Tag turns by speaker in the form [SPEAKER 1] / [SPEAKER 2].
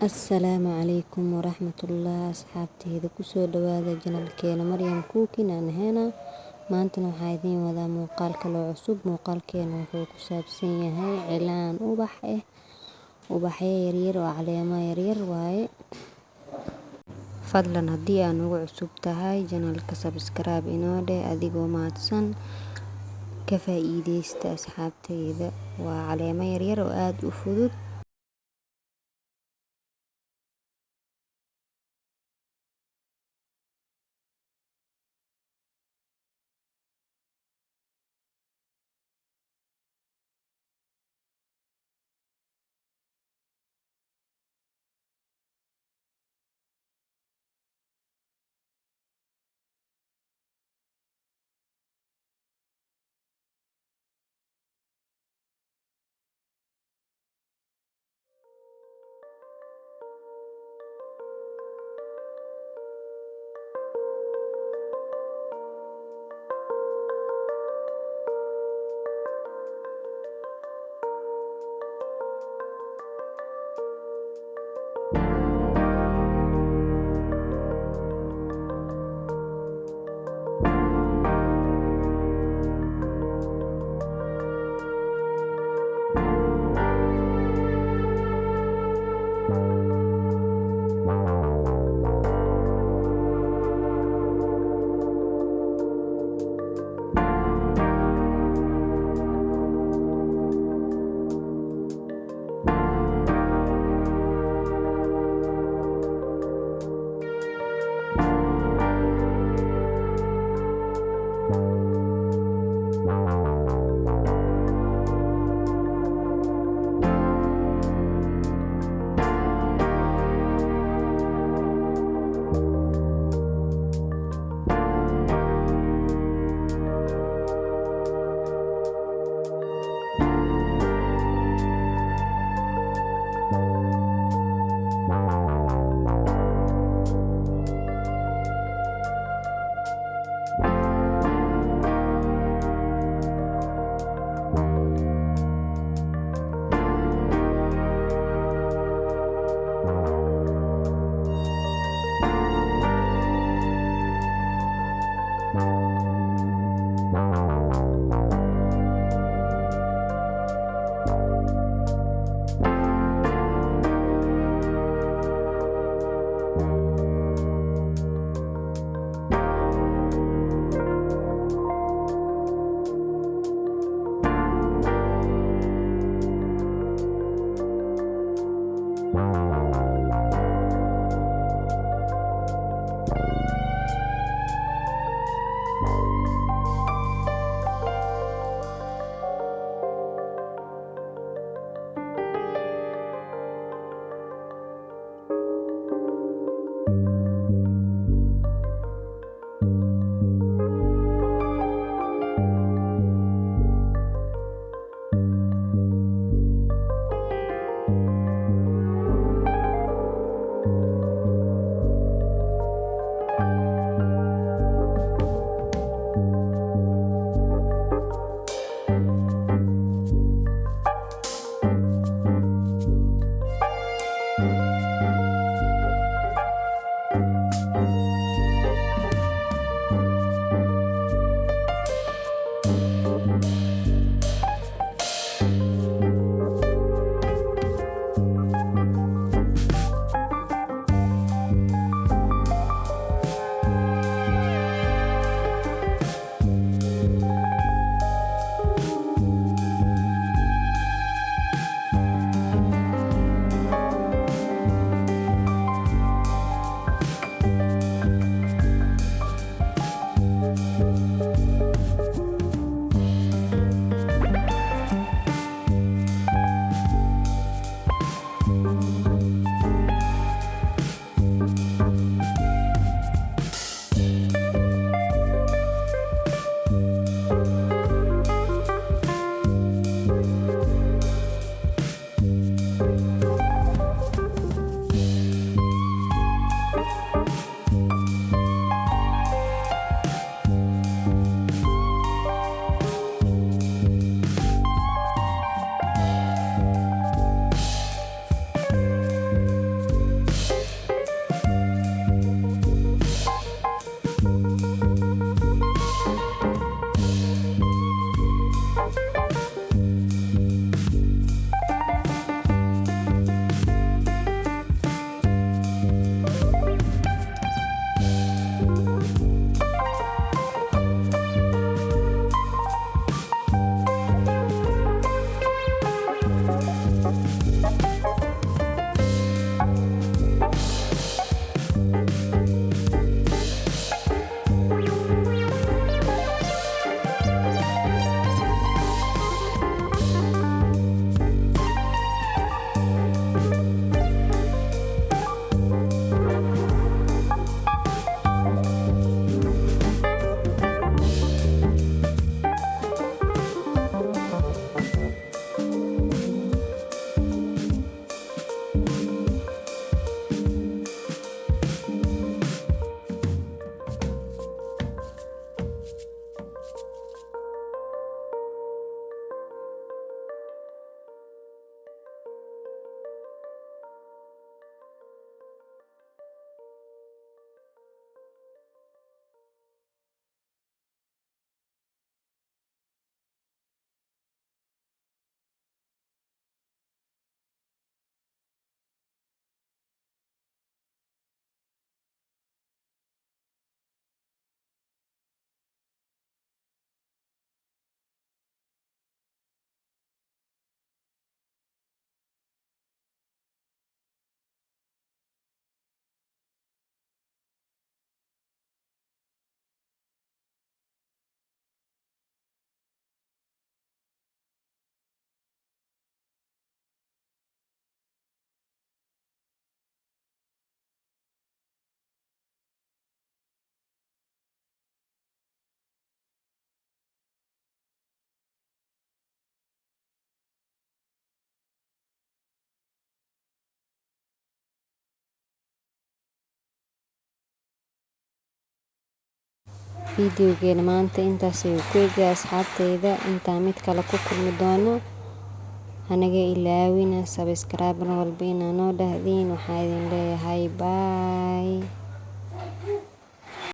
[SPEAKER 1] Assalaamu calaykum waraxmatullaah asxaabteyda kusoo dhawaada janalkeena Maryam Cooking and Henna. Maantana waxaa idiin wadaa muuqaal kale oo cusub. Muuqaalkeena wuxuu ku saabsan yahay cilaan ubaxyo yaryar oo caleemo yaryar waaye. Fadlan haddii aad nagu cusub tahay janalka subscribe inoo dheh adigoo mahadsan. Ka faa'iideysta asxaabteyda, waa caleemo yaryar oo aad u fudud. fiidiyogeena maanta intaas ayuu ku eegay asxaabteyda. Intaa mid kale ku kulmi doono, hanaga ilaawina subscribe walba inaa noo dhahdiin. Waxaa idin leeyahay bye.